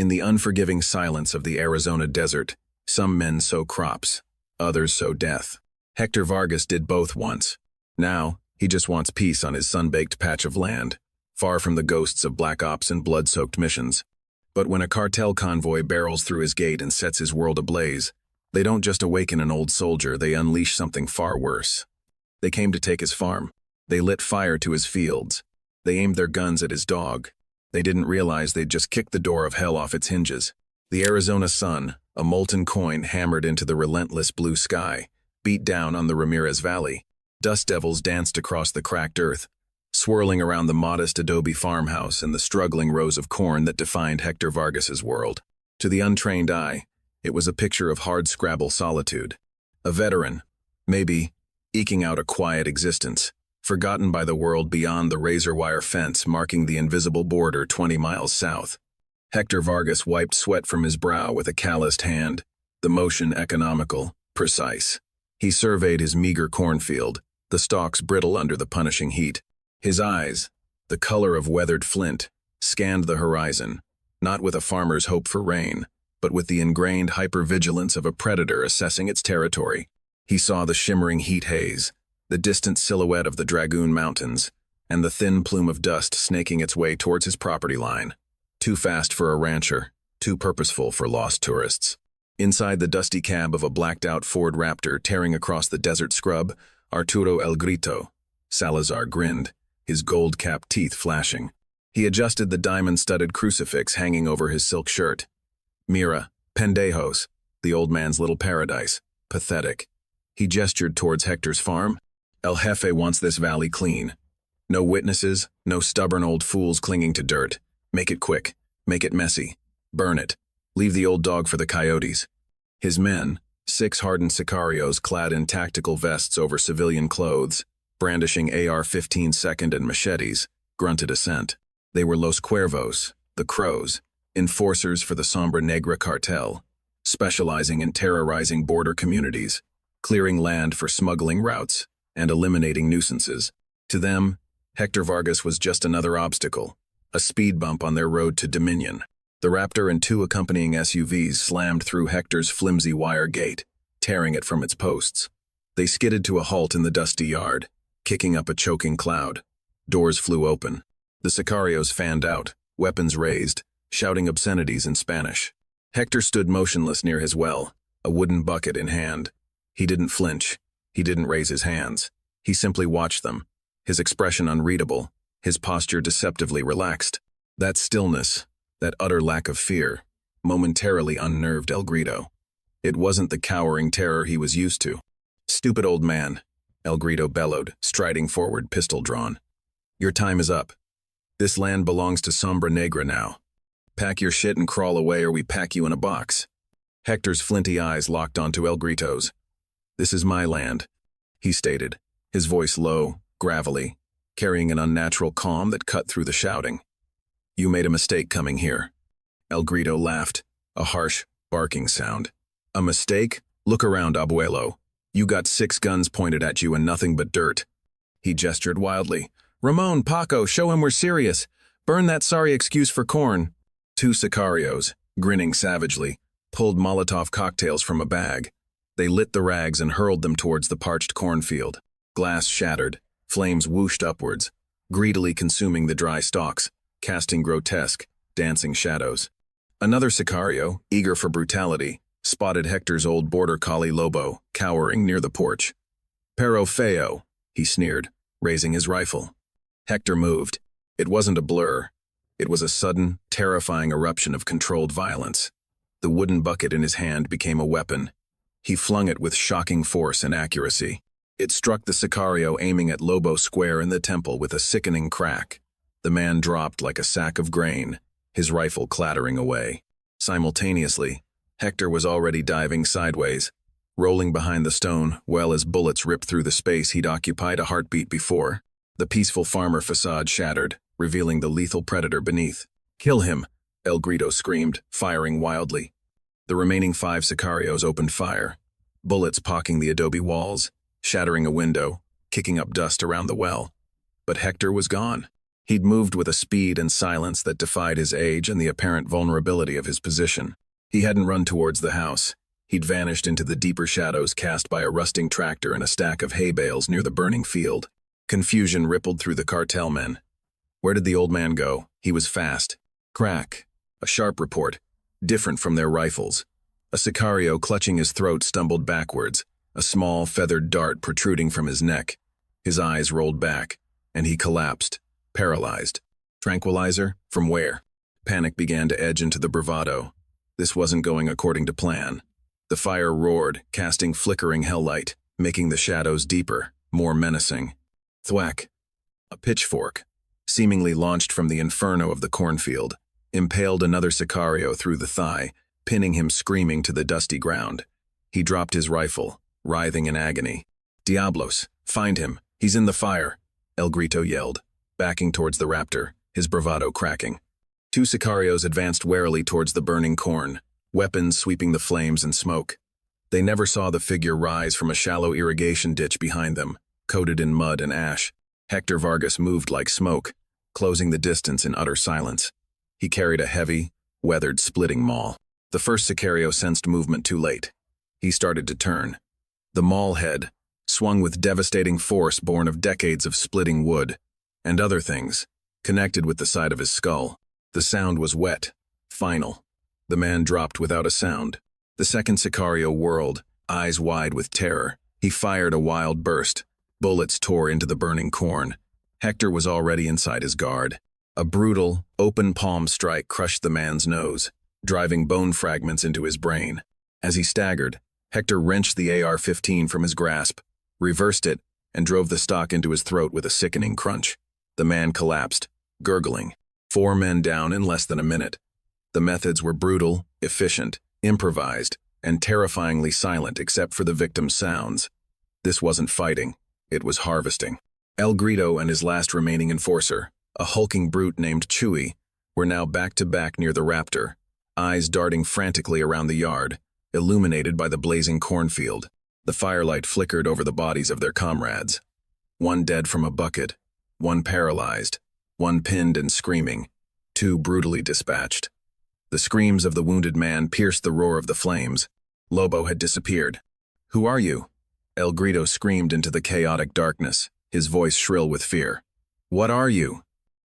In the unforgiving silence of the Arizona desert, some men sow crops, others sow death. Hector Vargas did both once. Now, he just wants peace on his sun-baked patch of land, far from the ghosts of black ops and blood-soaked missions. But when a cartel convoy barrels through his gate and sets his world ablaze, they don't just awaken an old soldier, they unleash something far worse. They came to take his farm. They lit fire to his fields. They aimed their guns at his dog. They didn't realize they'd just kicked the door of hell off its hinges. The Arizona sun, a molten coin hammered into the relentless blue sky, beat down on the Ramirez Valley. Dust devils danced across the cracked earth, swirling around the modest adobe farmhouse and the struggling rows of corn that defined Hector Vargas's world. To the untrained eye, it was a picture of hard-scrabble solitude. A veteran, maybe, eking out a quiet existence, forgotten by the world beyond the razor-wire fence marking the invisible border 20 miles south. Hector Vargas wiped sweat from his brow with a calloused hand, the motion economical, precise. He surveyed his meager cornfield, the stalks brittle under the punishing heat. His eyes, the color of weathered flint, scanned the horizon, not with a farmer's hope for rain, but with the ingrained hypervigilance of a predator assessing its territory. He saw the shimmering heat haze, the distant silhouette of the Dragoon Mountains, and the thin plume of dust snaking its way towards his property line. Too fast for a rancher, too purposeful for lost tourists. Inside the dusty cab of a blacked-out Ford Raptor tearing across the desert scrub, Arturo El Grito. Salazar grinned, his gold-capped teeth flashing. He adjusted the diamond-studded crucifix hanging over his silk shirt. Mira, pendejos, the old man's little paradise. Pathetic. He gestured towards Hector's farm. El Jefe wants this valley clean. No witnesses, no stubborn old fools clinging to dirt. Make it quick. Make it messy. Burn it. Leave the old dog for the coyotes. His men, 6 hardened sicarios clad in tactical vests over civilian clothes, brandishing AR-15 second and machetes, grunted assent. They were Los Cuervos, the Crows, enforcers for the Sombra Negra cartel, specializing in terrorizing border communities, clearing land for smuggling routes, and eliminating nuisances. To them, Hector Vargas was just another obstacle, a speed bump on their road to dominion. The Raptor and 2 accompanying SUVs slammed through Hector's flimsy wire gate, tearing it from its posts. They skidded to a halt in the dusty yard, kicking up a choking cloud. Doors flew open. The sicarios fanned out, weapons raised, shouting obscenities in Spanish. Hector stood motionless near his well, a wooden bucket in hand. He didn't flinch. He didn't raise his hands. He simply watched them, his expression unreadable, his posture deceptively relaxed. That stillness, that utter lack of fear, momentarily unnerved El Grito. It wasn't the cowering terror he was used to. "Stupid old man," El Grito bellowed, striding forward, pistol drawn. "Your time is up. This land belongs to Sombra Negra now. Pack your shit and crawl away or we pack you in a box." Hector's flinty eyes locked onto El Grito's. "This is my land," he stated, his voice low, gravelly, carrying an unnatural calm that cut through the shouting. "You made a mistake coming here." El Grito laughed, a harsh, barking sound. "A mistake? Look around, abuelo. You got 6 guns pointed at you and nothing but dirt." He gestured wildly. "Ramon, Paco, show him we're serious. Burn that sorry excuse for corn." 2 sicarios, grinning savagely, pulled Molotov cocktails from a bag. They lit the rags and hurled them towards the parched cornfield. Glass shattered, flames whooshed upwards, greedily consuming the dry stalks, casting grotesque, dancing shadows. Another sicario, eager for brutality, spotted Hector's old border collie Lobo, cowering near the porch. "Pero feo," he sneered, raising his rifle. Hector moved. It wasn't a blur. It was a sudden, terrifying eruption of controlled violence. The wooden bucket in his hand became a weapon. He flung it with shocking force and accuracy. It struck the sicario aiming at Lobo square in the temple with a sickening crack. The man dropped like a sack of grain, his rifle clattering away. Simultaneously, Hector was already diving sideways, rolling behind the stone well as bullets ripped through the space he'd occupied a heartbeat before. The peaceful farmer facade shattered, revealing the lethal predator beneath. "Kill him!" El Grito screamed, firing wildly. The remaining 5 sicarios opened fire, bullets pocking the adobe walls, shattering a window, kicking up dust around the well. But Hector was gone. He'd moved with a speed and silence that defied his age and the apparent vulnerability of his position. He hadn't run towards the house. He'd vanished into the deeper shadows cast by a rusting tractor and a stack of hay bales near the burning field. Confusion rippled through the cartel men. Where did the old man go? He was fast. Crack. A sharp report, different from their rifles. A sicario clutching his throat stumbled backwards, a small feathered dart protruding from his neck. His eyes rolled back, and he collapsed, paralyzed. Tranquilizer? From where? Panic began to edge into the bravado. This wasn't going according to plan. The fire roared, casting flickering hell-light, making the shadows deeper, more menacing. Thwack. A pitchfork, seemingly launched from the inferno of the cornfield, impaled another sicario through the thigh, pinning him screaming to the dusty ground. He dropped his rifle, writhing in agony. Diablos, find him, he's in the fire, El Grito yelled, backing towards the raptor, his bravado cracking. Two sicarios advanced warily towards the burning corn, weapons sweeping the flames and smoke. They never saw the figure rise from a shallow irrigation ditch behind them, coated in mud and ash. Hector Vargas moved like smoke, closing the distance in utter silence. He carried a heavy, weathered, splitting maul. The first sicario sensed movement too late. He started to turn. The maul head, swung with devastating force born of decades of splitting wood, and other things, connected with the side of his skull. The sound was wet, final. The man dropped without a sound. The second sicario whirled, eyes wide with terror. He fired a wild burst. Bullets tore into the burning corn. Hector was already inside his guard. A brutal, open palm strike crushed the man's nose, driving bone fragments into his brain. As he staggered, Hector wrenched the AR-15 from his grasp, reversed it, and drove the stock into his throat with a sickening crunch. The man collapsed, gurgling. 4 men down in less than a minute. The methods were brutal, efficient, improvised, and terrifyingly silent except for the victim's sounds. This wasn't fighting, it was harvesting. El Grito and his last remaining enforcer, a hulking brute named Chewy, were now back-to-back near the raptor, eyes darting frantically around the yard, illuminated by the blazing cornfield. The firelight flickered over the bodies of their comrades. One dead from a bucket, one paralyzed, one pinned and screaming, 2 brutally dispatched. The screams of the wounded man pierced the roar of the flames. Lobo had disappeared. "Who are you?" El Grito screamed into the chaotic darkness, his voice shrill with fear. "What are you?"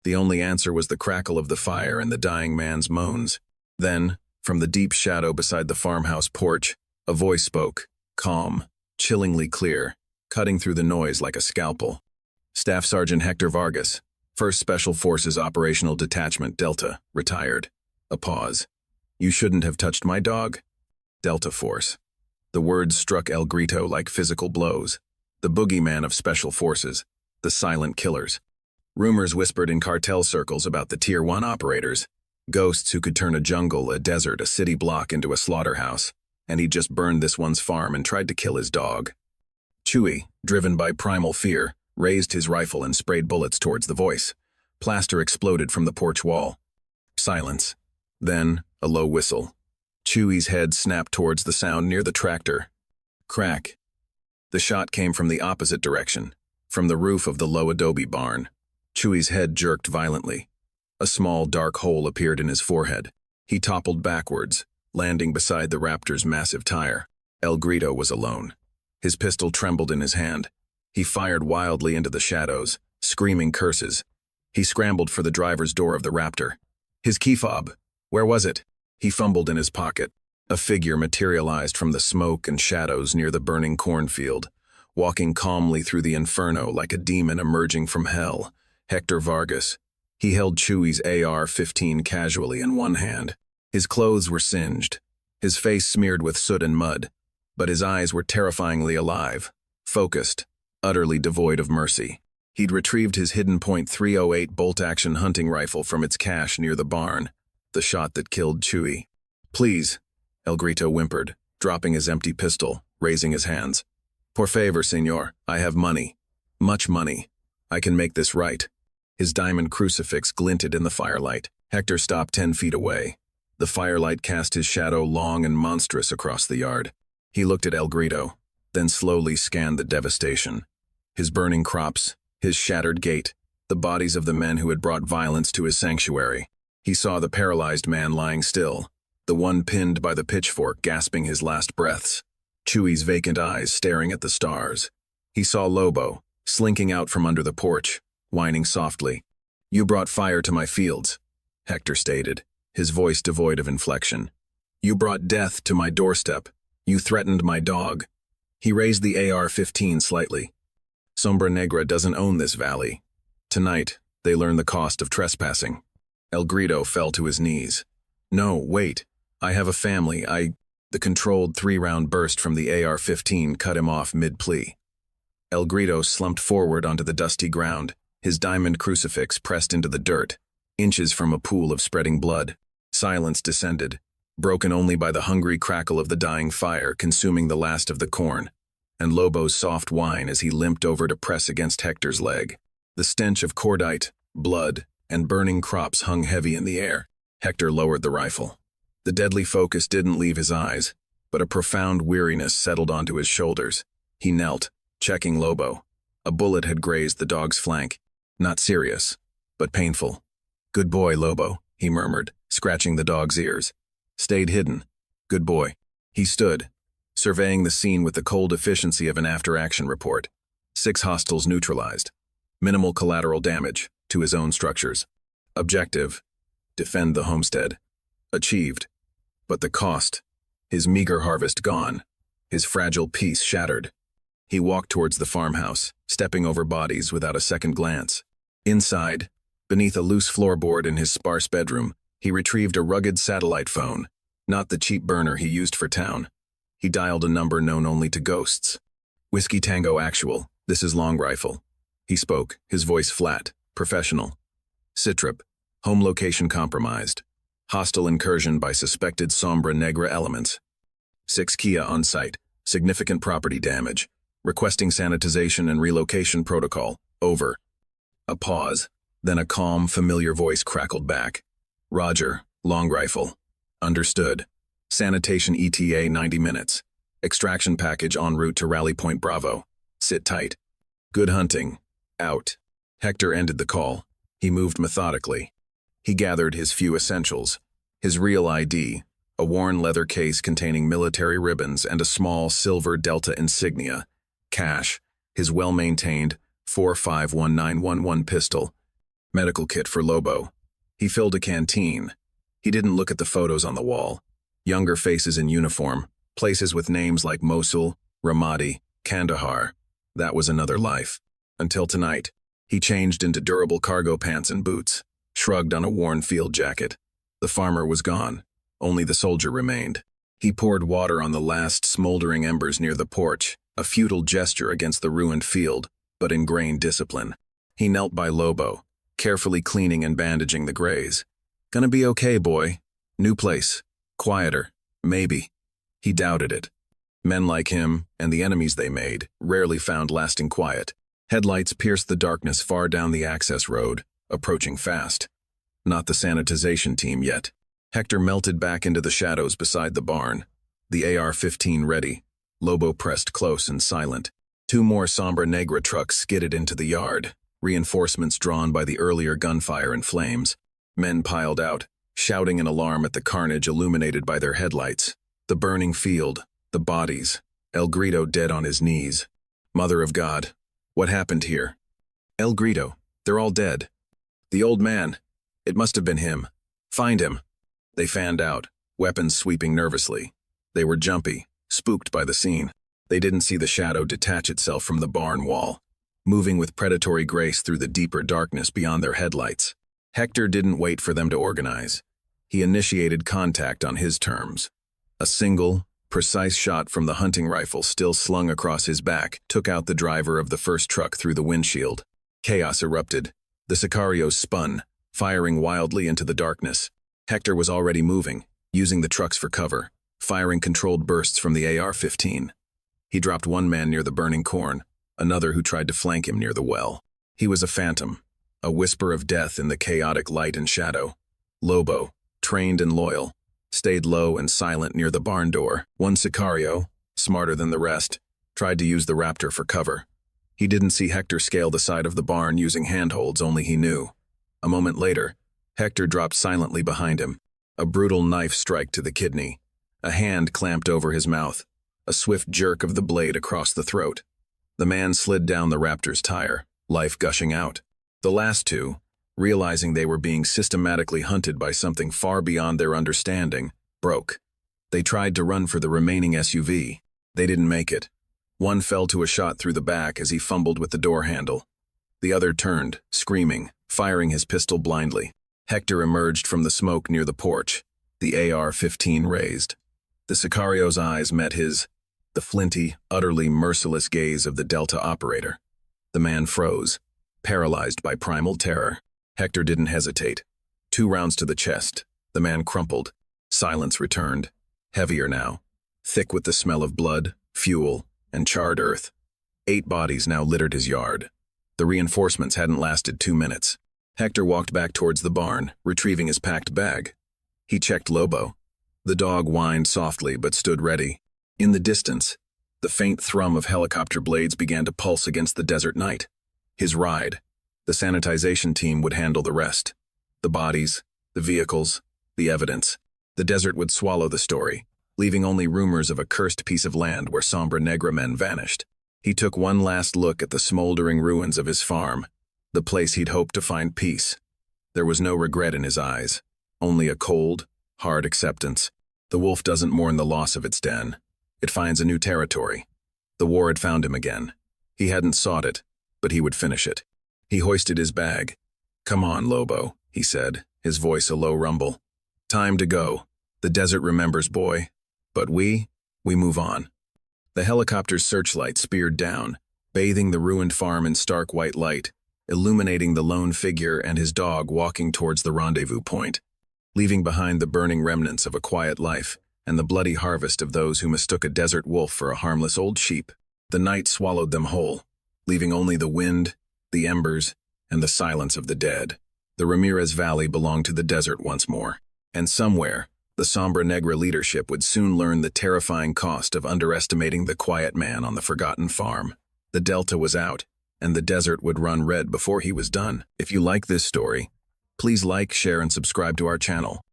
The only answer was the crackle of the fire and the dying man's moans. Then, from the deep shadow beside the farmhouse porch, a voice spoke, calm, chillingly clear, cutting through the noise like a scalpel. Staff Sergeant Hector Vargas, 1st Special Forces Operational Detachment, Delta, retired. A pause. "You shouldn't have touched my dog?" Delta Force. The words struck El Grito like physical blows. The boogeyman of Special Forces. The silent killers. Rumors whispered in cartel circles about the Tier 1 operators. Ghosts who could turn a jungle, a desert, a city block into a slaughterhouse. And he just burned this one's farm and tried to kill his dog. Chewy, driven by primal fear, raised his rifle and sprayed bullets towards the voice. Plaster exploded from the porch wall. Silence. Then, a low whistle. Chewy's head snapped towards the sound near the tractor. Crack. The shot came from the opposite direction, from the roof of the low adobe barn. Chewy's head jerked violently. A small, dark hole appeared in his forehead. He toppled backwards, landing beside the raptor's massive tire. El Grito was alone. His pistol trembled in his hand. He fired wildly into the shadows, screaming curses. He scrambled for the driver's door of the raptor. His key fob. Where was it? He fumbled in his pocket. A figure materialized from the smoke and shadows near the burning cornfield, walking calmly through the inferno like a demon emerging from hell. Hector Vargas. He held Chewy's AR-15 casually in one hand. His clothes were singed, his face smeared with soot and mud, but his eyes were terrifyingly alive, focused, utterly devoid of mercy. He'd retrieved his hidden .308 bolt-action hunting rifle from its cache near the barn, the shot that killed Chewy. "Please," El Grito whimpered, dropping his empty pistol, raising his hands. "Por favor, senor, I have money. Much money. I can make this right." His diamond crucifix glinted in the firelight. Hector stopped 10 feet away. The firelight cast his shadow long and monstrous across the yard. He looked at El Grito, then slowly scanned the devastation. His burning crops, his shattered gate, the bodies of the men who had brought violence to his sanctuary. He saw the paralyzed man lying still, the one pinned by the pitchfork gasping his last breaths, Chewy's vacant eyes staring at the stars. He saw Lobo, slinking out from under the porch, whining softly. "You brought fire to my fields," Hector stated, his voice devoid of inflection. "You brought death to my doorstep. You threatened my dog." He raised the AR-15 slightly. "Sombra Negra doesn't own this valley. Tonight, they learn the cost of trespassing." El Grito fell to his knees. "No, wait. I have a family. The controlled 3-round burst from the AR-15 cut him off mid-plea. El Grito slumped forward onto the dusty ground, his diamond crucifix pressed into the dirt, inches from a pool of spreading blood. Silence descended, broken only by the hungry crackle of the dying fire consuming the last of the corn, and Lobo's soft whine as he limped over to press against Hector's leg. The stench of cordite, blood, and burning crops hung heavy in the air. Hector lowered the rifle. The deadly focus didn't leave his eyes, but a profound weariness settled onto his shoulders. He knelt, checking Lobo. A bullet had grazed the dog's flank. Not serious, but painful. "Good boy, Lobo," he murmured, scratching the dog's ears. "Stayed hidden. Good boy." He stood, surveying the scene with the cold efficiency of an after-action report. 6 hostiles neutralized. Minimal collateral damage to his own structures. Objective: defend the homestead. Achieved. But the cost: his meager harvest gone, his fragile peace shattered. He walked towards the farmhouse, stepping over bodies without a second glance. Inside, beneath a loose floorboard in his sparse bedroom, he retrieved a rugged satellite phone, not the cheap burner he used for town. He dialed a number known only to ghosts. "Whiskey Tango Actual, this is Long Rifle." He spoke, his voice flat, professional. "Citrip, home location compromised. Hostile incursion by suspected Sombra Negra elements. 6 Kia on site, significant property damage. Requesting sanitization and relocation protocol, over." A pause, then a calm, familiar voice crackled back. "Roger, Long Rifle. Understood. Sanitation ETA 90 minutes. Extraction package en route to Rally Point Bravo. Sit tight. Good hunting. Out." Hector ended the call. He moved methodically. He gathered his few essentials, his real ID, a worn leather case containing military ribbons and a small silver Delta insignia, cash, his well-maintained 451911 pistol, medical kit for Lobo. He filled a canteen. He didn't look at the photos on the wall. Younger faces in uniform, places with names like Mosul, Ramadi, Kandahar. That was another life. Until tonight, he changed into durable cargo pants and boots, shrugged on a worn field jacket. The farmer was gone. Only the soldier remained. He poured water on the last smoldering embers near the porch, a futile gesture against the ruined field, but ingrained discipline. He knelt by Lobo, carefully cleaning and bandaging the graze. "Gonna be okay, boy. New place. Quieter. Maybe." He doubted it. Men like him, and the enemies they made, rarely found lasting quiet. Headlights pierced the darkness far down the access road, approaching fast. Not the sanitization team yet. Hector melted back into the shadows beside the barn, the AR-15 ready. Lobo pressed close and silent. 2 more Sombra Negra trucks skidded into the yard, reinforcements drawn by the earlier gunfire and flames. Men piled out, shouting in alarm at the carnage illuminated by their headlights. The burning field, the bodies, El Grito dead on his knees. Mother of God, what happened here? El Grito, they're all dead. The old man, it must have been him. Find him. They fanned out, weapons sweeping nervously. They were jumpy, spooked by the scene. They didn't see the shadow detach itself from the barn wall, moving with predatory grace through the deeper darkness beyond their headlights. Hector didn't wait for them to organize. He initiated contact on his terms. A single, precise shot from the hunting rifle still slung across his back took out the driver of the first truck through the windshield. Chaos erupted. The Sicarios spun, firing wildly into the darkness. Hector was already moving, using the trucks for cover, firing controlled bursts from the AR-15. He dropped one man near the burning corn, another who tried to flank him near the well. He was a phantom, a whisper of death in the chaotic light and shadow. Lobo, trained and loyal, stayed low and silent near the barn door. One Sicario, smarter than the rest, tried to use the Raptor for cover. He didn't see Hector scale the side of the barn using handholds, only he knew. A moment later, Hector dropped silently behind him, a brutal knife strike to the kidney. A hand clamped over his mouth, a swift jerk of the blade across the throat. The man slid down the raptor's tire, life gushing out. The last two, realizing they were being systematically hunted by something far beyond their understanding, broke. They tried to run for the remaining SUV. They didn't make it. One fell to a shot through the back as he fumbled with the door handle. The other turned, screaming, firing his pistol blindly. Hector emerged from the smoke near the porch, the AR-15 raised. The Sicario's eyes met his, the flinty, utterly merciless gaze of the Delta operator. The man froze, paralyzed by primal terror. Hector didn't hesitate. 2 rounds to the chest. The man crumpled. Silence returned, heavier now, thick with the smell of blood, fuel, and charred earth. 8 bodies now littered his yard. The reinforcements hadn't lasted 2 minutes. Hector walked back towards the barn, retrieving his packed bag. He checked Lobo. The dog whined softly but stood ready. In the distance, the faint thrum of helicopter blades began to pulse against the desert night. His ride. The sanitization team would handle the rest. The bodies, the vehicles, the evidence. The desert would swallow the story, leaving only rumors of a cursed piece of land where Sombra Negra men vanished. He took one last look at the smoldering ruins of his farm, the place he'd hoped to find peace. There was no regret in his eyes, only a cold, hard acceptance. The wolf doesn't mourn the loss of its den. It finds a new territory. The war had found him again. He hadn't sought it, but he would finish it. He hoisted his bag. "Come on, Lobo," he said, his voice a low rumble. "Time to go. The desert remembers, boy. But we move on." The helicopter's searchlight speared down, bathing the ruined farm in stark white light, illuminating the lone figure and his dog walking towards the rendezvous point, leaving behind the burning remnants of a quiet life and the bloody harvest of those who mistook a desert wolf for a harmless old sheep. The night swallowed them whole, leaving only the wind, the embers, and the silence of the dead. The Ramirez Valley belonged to the desert once more, and somewhere, the Sombra Negra leadership would soon learn the terrifying cost of underestimating the quiet man on the forgotten farm. The Delta was out, and the desert would run red before he was done. If you like this story, please like, share, and subscribe to our channel.